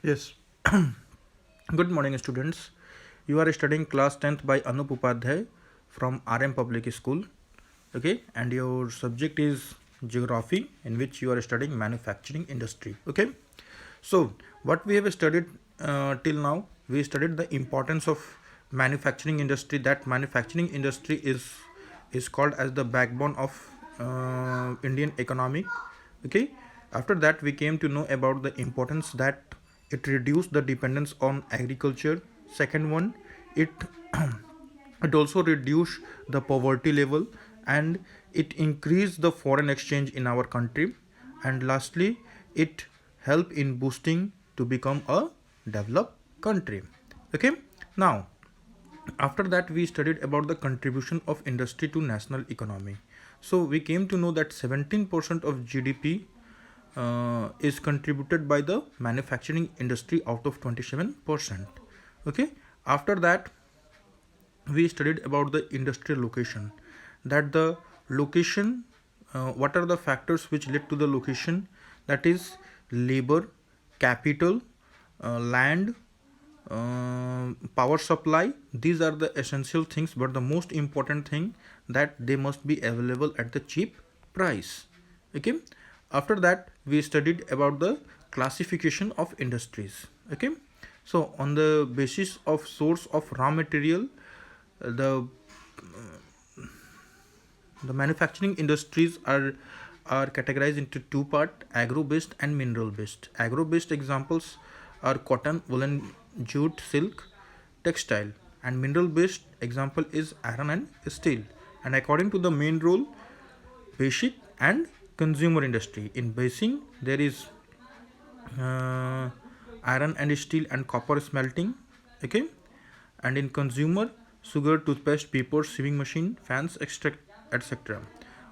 Yes. Good morning, students. You are studying class 10th by Anup Upadhyay from RM Public School. Okay, and your subject is geography, in which you are studying manufacturing industry. Okay, so what we have studied till now, we studied the importance of manufacturing industry. That manufacturing industry is called as the backbone of Indian economy. Okay, after that we came to know about the importance that it reduced the dependence on agriculture. Second one, it it also reduced the poverty level, and it increased the foreign exchange in our country. And lastly, it help in boosting to become a developed country. Okay, now after that we studied about the contribution of industry to national economy. So we came to know that 17% of GDP is contributed by the manufacturing industry out of 27%. Okay, after that we studied about the industrial location, that the location, what are the factors which led to the location, that is labor, capital, land, power supply. These are the essential things, but the most important thing, that they must be available at the cheap price. Okay, after that we studied about the classification of industries. Okay, so on the basis of source of raw material, the manufacturing industries are categorized into two part: agro based and mineral based. Agro based examples are cotton, woolen, jute, silk, textile. And mineral based example is iron and steel. And according to the main role, basic and consumer industry. In basic there is uh, iron and steel and copper smelting. Okay, and in consumer, sugar, toothpaste, paper, sewing machine, fans, etc.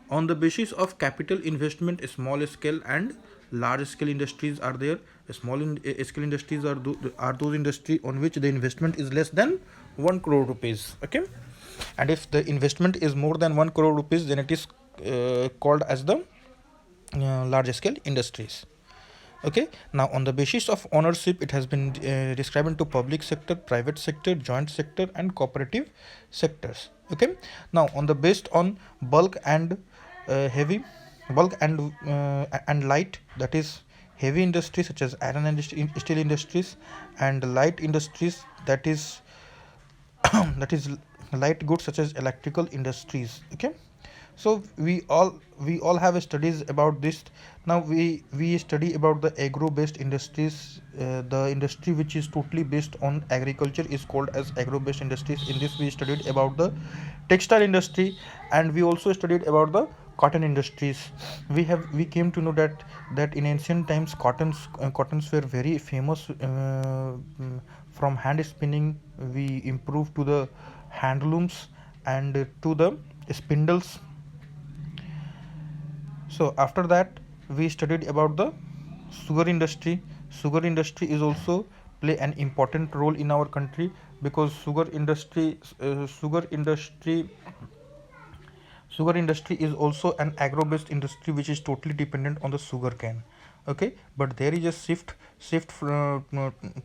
On the basis of capital investment, small scale and large scale industries are there. Scale industries are those industry on which the investment is less than 1 crore rupees. Okay, and if the investment is more than 1 crore rupees, then it is called as the large scale industries. Okay, now on the basis of ownership, it has been described into public sector, private sector, joint sector, and cooperative sectors. Okay, now on the based on bulk and heavy, bulk and light, that is heavy industries such as iron and steel industries, and light industries, that is that is light goods such as electrical industries. Okay, so we all have studies about this. Now we study about the agro based industries. The industry which is totally based on agriculture is called as agro based industries. In this we studied about the textile industry, and we also studied about the cotton industries. We came to know that in ancient times cottons were very famous. From hand spinning we improved to the handlooms and to the spindles. So after that we studied about the sugar industry. Sugar industry is also play an important role in our country, because sugar industry is also an agro based industry which is totally dependent on the sugar cane. Okay, but there is a shift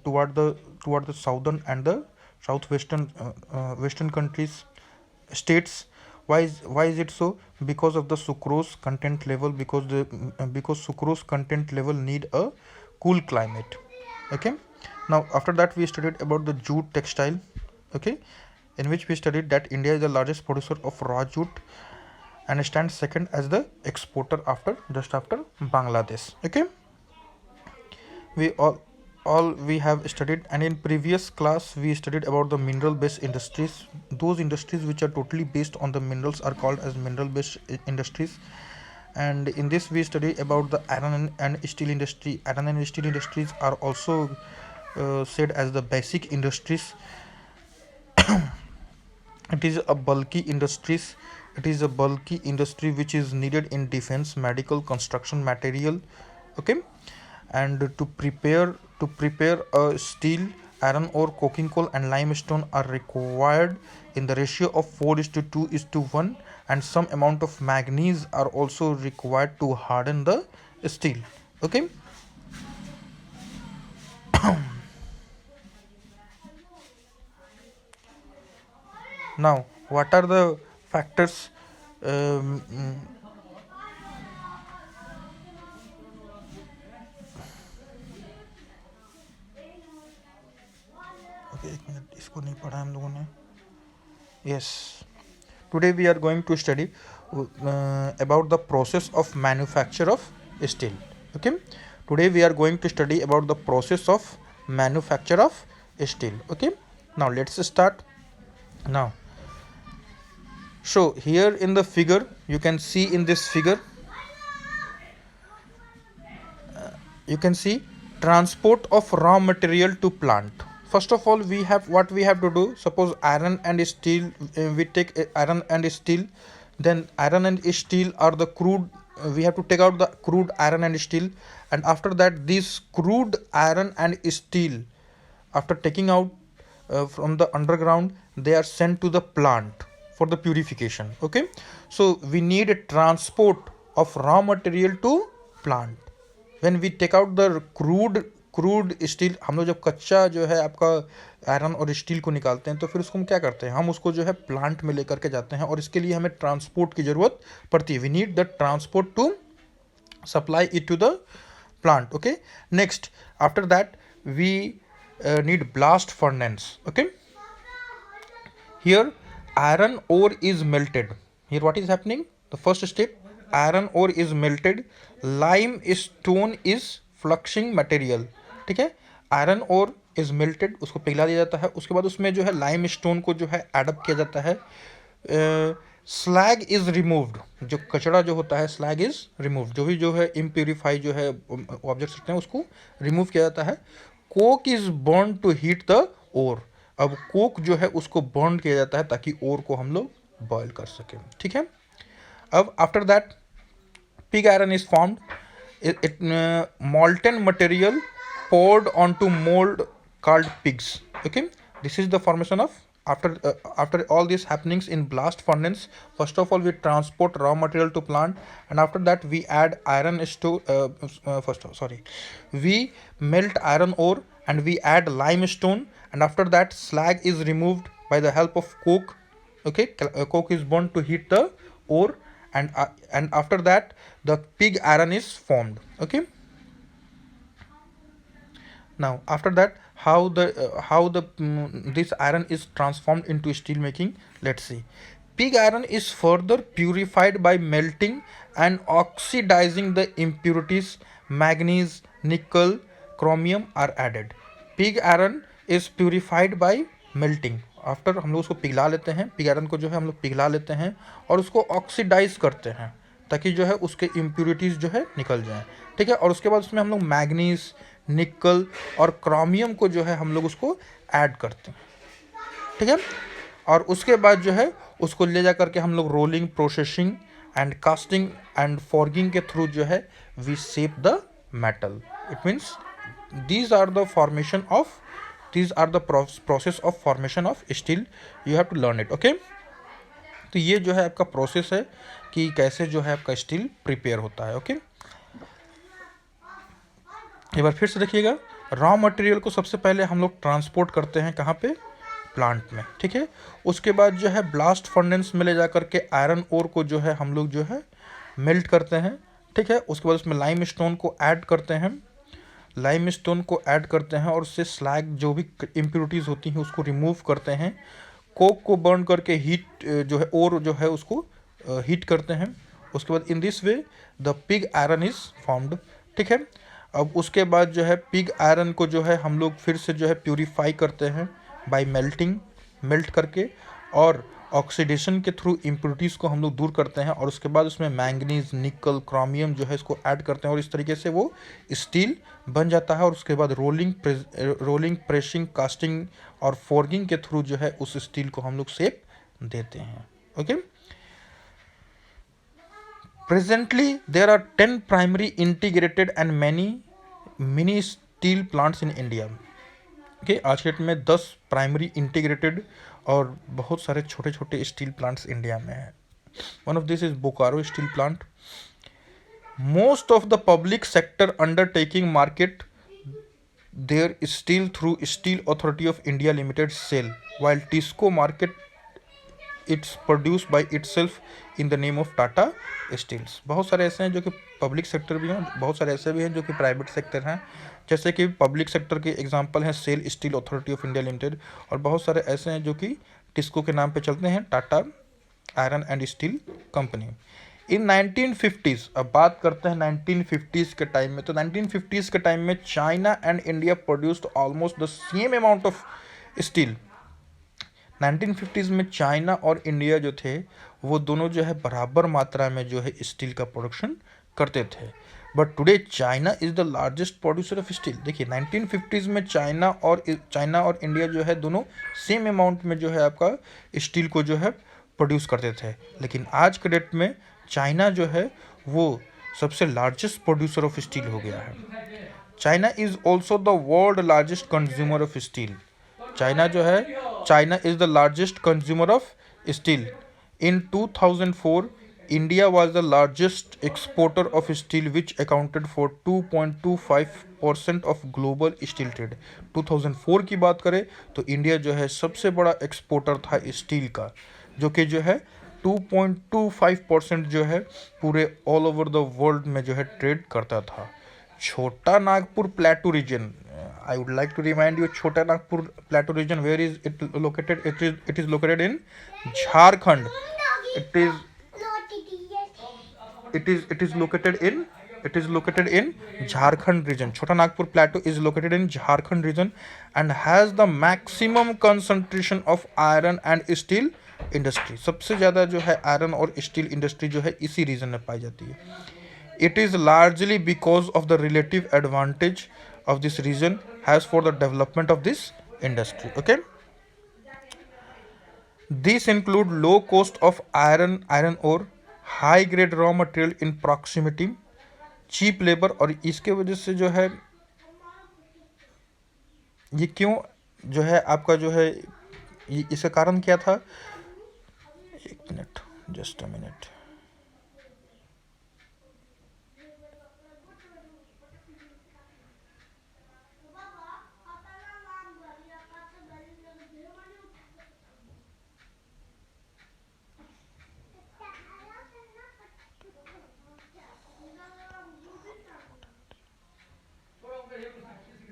toward the southern and the southwestern western countries, states. Why is it so? Because of the sucrose content level, because sucrose content level need a cool climate. Okay, now after that we studied about the jute textile. Okay, in which we studied that India is the largest producer of raw jute and stands second as the exporter after Bangladesh. Okay, we all we have studied, and in previous class we studied about the mineral based industries. Those industries which are totally based on the minerals are called as mineral based industries. And in this we study about the iron and steel industry. Iron and steel industries are also said as the basic industries. It is a bulky industries. It is a bulky industry which is needed in defense, medical, construction material. Okay, and to prepare a steel, iron ore, coking coal, and limestone are required in the ratio of 4:2:1, and some amount of manganese are also required to harden the steel. Okay, Now, what are the factors? Um, mm, okay, एक minute, इसको नहीं पढ़ा हम लोगों ने. Yes. Today we are going to study about the process of manufacture of steel. Okay. Today we are going to study about the process of manufacture of steel. Okay. Now let's start. Now, so here in the figure, you can see in this figure, you can see transport of raw material to plant. First of all, we have what we have to do. Suppose iron and steel, we take iron and steel, then iron and steel are the crude. We have to take out the crude iron and steel, and after that this crude iron and steel, after taking out from the underground, they are sent to the plant for the purification. Okay, so we need a transport of raw material to plant. When we take out the crude steel, हम लोग जब कच्चा जो है आपका iron और steel को निकालते हैं तो फिर उसको हम क्या करते हैं, हम उसको जो है प्लांट में लेकर के जाते हैं, और इसके लिए हमें ट्रांसपोर्ट की ज़रूरत पड़ती है. We need the transport to supply it to the plant. Okay, next after that we need blast furnace. Okay, here iron ore is melted. Here what is happening? The first step, iron ore is melted, lime stone is fluxing material. ठीक है, iron ore is melted, उसको पिघला दिया जाता है, उसके बाद उसमें जो है लाइम स्टोन को जो है एडअप किया जाता है. स्लैग इज रिमूव्ड, जो कचरा जो होता है स्लैग इज रिमूव्ड, जो भी जो है इम्प्यूरिफाई जो है ऑब्जेक्ट्स होते हैं उसको रिमूव किया जाता है. Coke is burn to heat the ore. अब कोक जो है उसको बर्न किया जाता है ताकि ओर को हम लोग बॉयल कर सकें. ठीक है, अब after that pig iron is formed. Molten material poured onto mold called pigs. Okay, this is the formation of after all these happenings in blast furnace. First of all, we transport raw material to plant, and after that we add iron we melt iron ore and we add limestone, and after that slag is removed by the help of coke. Okay, coke is burned to heat the ore, and after that the pig iron is formed. Okay, now after that how the this iron is transformed into steel making, let's see. Pig iron is further purified by melting and oxidizing the impurities. Manganese, nickel, chromium are added. Pig iron is purified by melting. After हम लोग उसको पिघला लेते हैं, pig iron को जो है हम लोग पिघला लेते हैं और उसको ऑक्सीडाइज करते हैं ताकि जो है उसके इम्प्यूरिटीज़ जो है निकल जाएं. ठीक है, और उसके बाद उसमें हम लोग मैग्नीज, निकल और क्रोमियम को जो है हम लोग उसको ऐड करते हैं. ठीक है, और उसके बाद जो है उसको ले जा करके हम लोग rolling, processing and casting and forging के थ्रू जो है we shape the metal. It means these are the formation of these are the process of formation of steel. You have to learn it. Okay, तो ये जो है आपका process है कि कैसे जो है आपका स्टील प्रिपेयर होता है. ओके, एक बार फिर से देखिएगा. रॉ मटेरियल को सबसे पहले हम लोग ट्रांसपोर्ट करते हैं कहाँ पे, प्लांट में. ठीक है, उसके बाद जो है ब्लास्ट फर्नेस में ले जा करके आयरन ओर को जो है हम लोग जो है मेल्ट करते हैं. ठीक है, उसके बाद उसमें लाइम स्टोन को ऐड करते हैं, लाइम स्टोन को ऐड करते हैं और उससे स्लैग जो भी इम्प्यूरिटीज़ होती हैं उसको रिमूव करते हैं. कोक को बर्न करके हीट जो है और जो है उसको हीट करते हैं. उसके बाद in this way the pig iron is formed. ठीक है, अब उसके बाद जो है पिग आयरन को जो है हम लोग फिर से जो है प्यूरिफाई करते हैं बाय मेल्टिंग, मेल्ट करके और ऑक्सीडेशन के थ्रू इम्प्यूरिटीज़ को हम लोग दूर करते हैं, और उसके बाद उसमें मैंगनीज, निकल, क्रोमियम जो है इसको ऐड करते हैं और इस तरीके से वो स्टील बन जाता है. और उसके बाद रोलिंग, प्रेसिंग, कास्टिंग और फोर्गिंग के थ्रू जो है उस स्टील को हम लोग शेप देते हैं. Okay, presently there are 10 primary integrated and mini steel plants in India. Okay, आज के डेट में 10 प्राइमरी इंटीग्रेटेड और बहुत सारे छोटे छोटे स्टील प्लांट्स इंडिया में हैं. One of this is Bokaro steel plant. Most of the public sector undertaking market their steel through Steel Authority of India Limited SAIL, while TISCO market it's produce by itself in the name of Tata steels. बहुत सारे ऐसे हैं जो कि public sector भी हैं, बहुत सारे ऐसे भी हैं जो कि प्राइवेट सेक्टर हैं। जैसे कि पब्लिक सेक्टर के एग्जांपल हैं SAIL steel authority of India limited, और बहुत सारे ऐसे हैं जो कि टिस्को के नाम पे चलते हैं, Tata iron and steel company. In 1950s, अब बात करते हैं 1950s के टाइम में, तो 1950s के टाइम में China and India produced almost the same amount of steel. 1950s में चाइना और इंडिया जो थे वो दोनों जो है बराबर मात्रा में जो है स्टील का प्रोडक्शन करते थे। But today China is the largest producer of steel. देखिए 1950s में चाइना और इंडिया जो है दोनों सेम अमाउंट में जो है आपका स्टील को जो है प्रोड्यूस करते थे, लेकिन आज के डेट में चाइना जो है वो सबसे लार्जेस्ट प्रोड्यूसर ऑफ स्टील हो गया है। China is also the world largest consumer of steel. China is the largest consumer of steel. In 2004 India was the largest exporter of steel which accounted for 2.25% of global steel trade. 2004 की बात करें तो India जो है सबसे बड़ा exporter था steel का, जो कि जो है 2.25% जो है पूरे ऑल ओवर द वर्ल्ड में जो है ट्रेड करता था। Chota Nagpur plateau region, I would like to remind you, Chota Nagpur Plateau region, where is it located? It is located in Jharkhand. It is located in Jharkhand region. Chota Nagpur Plateau is located in Jharkhand region and has the maximum concentration of iron and steel industry. सबसे ज़्यादा जो है iron और steel industry जो है इसी reason में पाई जाती है। It is largely because of the relative advantage of this region has for the development of this industry. Okay, these include low cost of iron ore, high grade raw material in proximity, cheap labor। और इसके वजह से जो है ये क्यों जो है आपका जो है इसका कारण क्या था, एक minute, just a minute.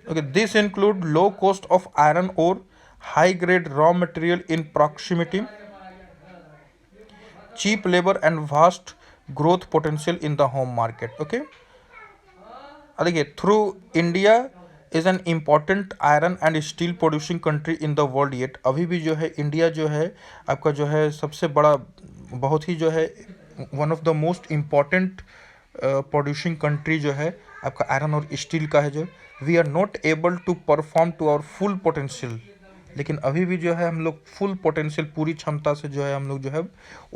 Okay, this include low cost of iron ore, high grade raw material in proximity, cheap labor and vast growth potential in the home market. Okay, देखिए through India is an important iron and steel producing country in the world yet. अभी भी जो है India जो है आपका जो है सबसे बड़ा, बहुत ही जो है one of the most important producing country जो है आपका आयरन और स्टील का है। जो we are not able to perform to our full potential, लेकिन अभी भी जो है हम लोग फुल पोटेंशियल पूरी क्षमता से जो है हम लोग जो है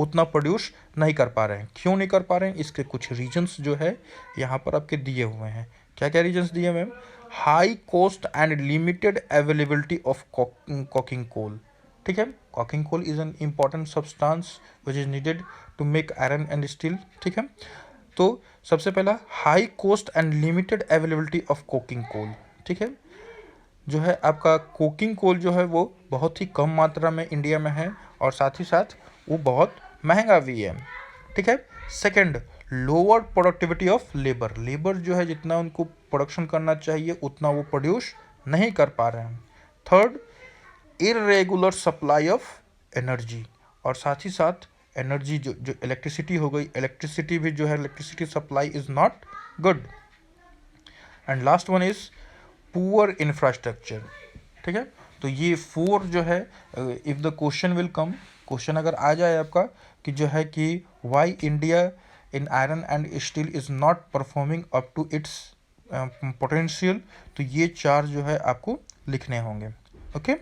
उतना प्रोड्यूस नहीं कर पा रहे हैं। क्यों नहीं कर पा रहे हैं, इसके कुछ रीजंस जो है यहाँ पर आपके दिए हुए हैं। क्या क्या रीजंस दिए ma'am? High cost and limited availability of coking coal. ठीक है, coking coal is an important substance which is needed to make iron and steel. ठीक है, तो सबसे पहला high cost and limited availability of coking coal. ठीक है, जो है आपका कोकिंग कोल जो है वो बहुत ही कम मात्रा में इंडिया में है और साथ ही साथ वो बहुत महंगा भी है। ठीक है, second lower productivity of labour जो है जितना उनको प्रोडक्शन करना चाहिए उतना वो प्रोड्यूस नहीं कर पा रहे हैं। Third irregular supply of energy, और साथ ही साथ एनर्जी जो इलेक्ट्रिसिटी हो गई, इलेक्ट्रिसिटी भी जो है electricity supply is not good. And last one is poor infrastructure. ठीक है, तो ये फोर जो है, if the question will come, question अगर आ जाए आपका कि जो है कि why India in iron and steel is not performing up to its potential, तो ये चार जो है आपको लिखने होंगे। Okay,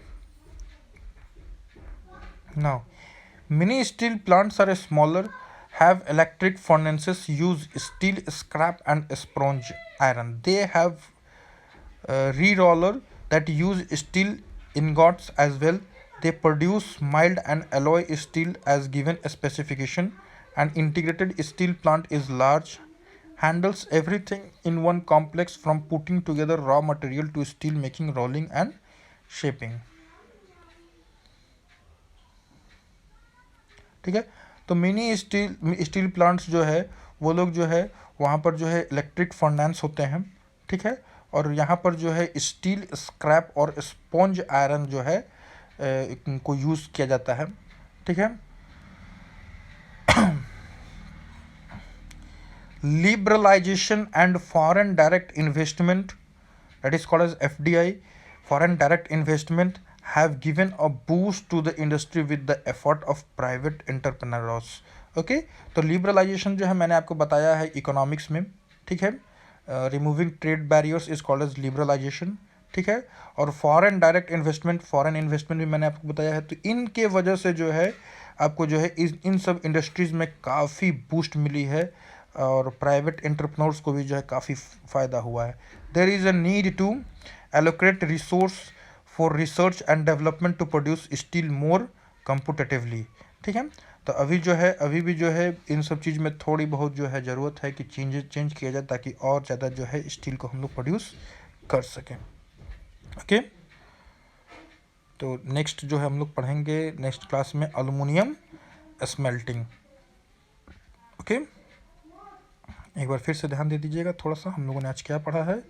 now many steel plants are smaller, have electric furnaces, use steel scrap and sponge iron. They have re-roller that use steel ingots as well. They produce mild and alloy steel as given specification. An integrated steel plant is large, handles everything in one complex from putting together raw material to steel making, rolling and shaping. ठीक है, तो mini steel plants जो है वो लोग जो है वहाँ पर जो है इलेक्ट्रिक फर्नेंस होते हैं, ठीक है, और यहाँ पर जो है स्टील स्क्रैप और स्पॉन्ज आयरन जो है को यूज़ किया जाता है, ठीक है. Liberalization and foreign direct investment, that is called as FDI, foreign direct investment, have given a boost to the industry with the effort of private entrepreneurs. Okay, तो लिबरलाइजेशन जो है मैंने आपको बताया है इकोनॉमिक्स में, ठीक है, removing trade barriers is called as liberalisation, ठीक है, और foreign direct investment, foreign investment भी मैंने आपको बताया है. तो इनके वजह से जो है आपको जो है इन सब इंडस्ट्रीज़ में काफ़ी बूस्ट मिली है और प्राइवेट एंटरप्रेन्योर्स को भी जो है काफ़ी फ़ायदा हुआ है. There is a need to allocate resource for research and development to produce steel more competitively, ठीक है. तो अभी भी जो है इन सब चीज़ में थोड़ी बहुत जो है ज़रूरत है कि चेंज किया जाए ताकि और ज़्यादा जो है स्टील को हम लोग प्रोड्यूस कर सकें. ओके, तो नेक्स्ट जो है हम लोग पढ़ेंगे नेक्स्ट क्लास में एल्युमिनियम स्मेल्टिंग. ओके, एक बार फिर से ध्यान दे दीजिएगा थोड़ा सा हम लोगों ने आज क्या पढ़ा है.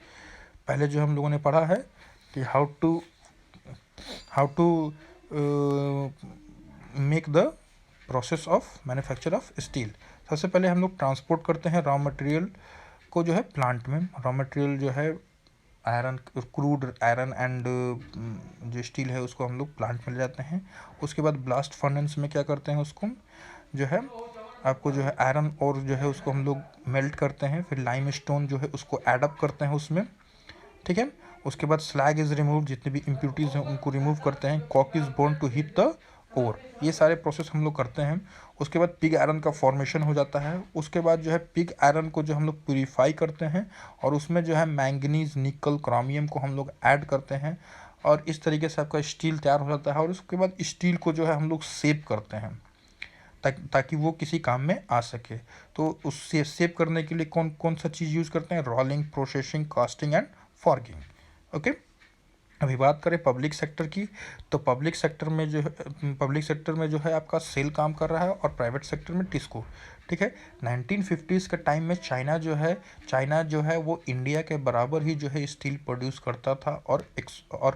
पहले जो हम लोगों ने पढ़ा है कि how to make the process of manufacture of steel. सबसे पहले हम लोग ट्रांसपोर्ट करते हैं रॉ मटेरियल को जो है प्लांट में. रॉ मटेरियल जो है आयरन, क्रूड आयरन एंड जो स्टील है उसको हम लोग प्लांट में ले जाते हैं. उसके बाद ब्लास्ट फर्नेस में क्या करते हैं, उसको जो है आपको जो है आयरन और जो है उसको हम लोग मेल्ट करते हैं. फिर लाइम स्टोन जो है उसको ऐड अप करते हैं उसमें, ठीक है. उसके बाद स्लैग इज़ रिमूव, जितने भी इम्प्यूरिटीज़ हैं उनको रिमूव करते हैं. Coke is born to heat the ore. ये सारे प्रोसेस हम लोग करते हैं. उसके बाद पिग आयरन का फॉर्मेशन हो जाता है. उसके बाद जो है पिग आयरन को जो हम लोग प्यूरीफाई करते हैं और उसमें जो है मैंगनीज, निकल, क्रोमियम को हम लोग ऐड करते हैं और इस तरीके से आपका स्टील तैयार हो जाता है. और उसके बाद स्टील को जो है हम लोग शेप करते हैं ताकि वो किसी काम में आ सके. तो उससे शेप करने के लिए कौन कौन सा चीज़ यूज़ करते हैं, rolling, processing, casting and forging. Okay, अभी बात करें पब्लिक सेक्टर की, तो पब्लिक सेक्टर में जो है आपका सेल काम कर रहा है और प्राइवेट सेक्टर में टिस्को, ठीक है. 1950s के टाइम में चाइना जो है वो इंडिया के बराबर ही जो है स्टील प्रोड्यूस करता था और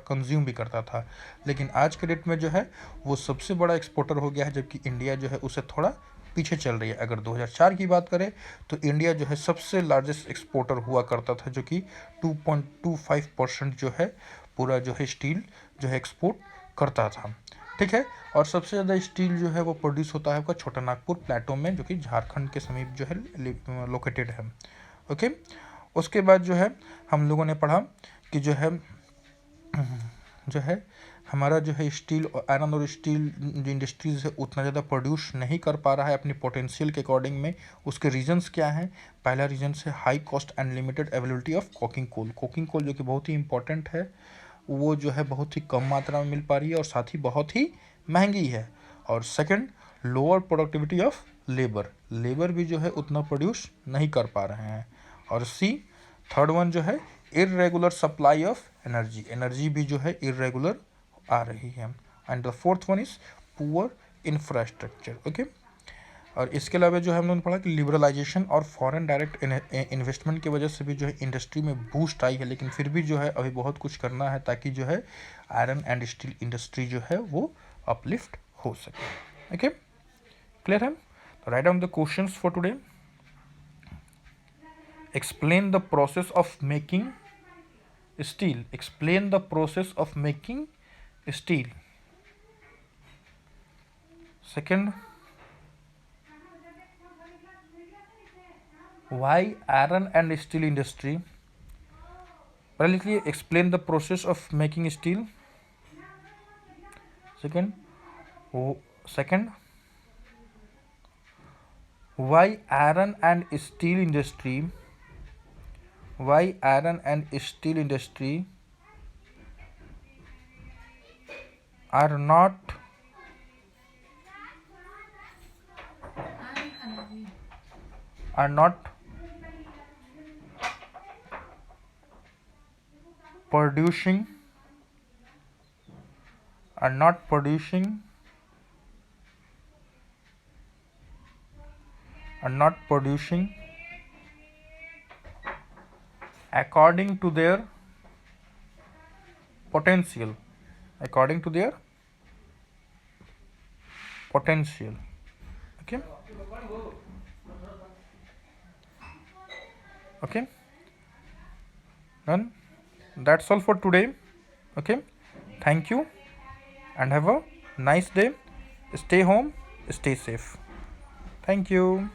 कंज्यूम भी करता था. लेकिन आज के डेट में जो है वो सबसे बड़ा एक्सपोर्टर हो गया है, जबकि इंडिया जो है उससे थोड़ा पीछे चल रही है. अगर 2004 की बात करें तो इंडिया जो है सबसे लार्जेस्ट एक्सपोर्टर हुआ करता था, जो कि 2.25% जो है पूरा जो है स्टील जो है एक्सपोर्ट करता था, ठीक है. और सबसे ज़्यादा स्टील जो है वो प्रोड्यूस होता है आपका छोटा नागपुर प्लेटो में, जो कि झारखंड के समीप जो है लोकेटेड है. ओके, उसके बाद जो है हम लोगों ने पढ़ा कि जो है हमारा जो है स्टील, आयरन और स्टील जो इंडस्ट्रीज़ है उतना ज़्यादा प्रोड्यूस नहीं कर पा रहा है अपनी पोटेंशियल के अकॉर्डिंग में. उसके रीजंस क्या हैं? पहला रीजन है high cost and limited availability of coking coal. Coking coal जो कि बहुत ही इंपॉर्टेंट है, वो जो है बहुत ही कम मात्रा में मिल पा रही है और साथ ही बहुत ही महंगी है. और second, lower productivity of labour भी जो है उतना प्रोड्यूस नहीं कर पा रहे हैं. और थर्ड वन जो है इर्रेगुलर सप्लाई ऑफ एनर्जी भी जो है इर्रेगुलर आ रही है. And the fourth one is poor infrastructure. Okay, और इसके अलावा जो है हम लोगों ने पढ़ा कि लिबरलाइजेशन और फॉरेन डायरेक्ट इन्वेस्टमेंट की वजह से भी जो है इंडस्ट्री में बूस्ट आई है, लेकिन फिर भी जो है अभी बहुत कुछ करना है ताकि जो है आयरन एंड स्टील इंडस्ट्री जो है वो अपलिफ्ट हो सके. ओके, क्लियर है? तो write down the questions for today. Explain the process of making steel. Explain the process of making steel. Second, why iron and steel industry. पहले लिखिए explain the process of making steel. Second, why iron and steel industry are not producing are not producing according to their potential, okay. Okay, then that's all for today. Okay, thank you and have a nice day. Stay home, stay safe. Thank you.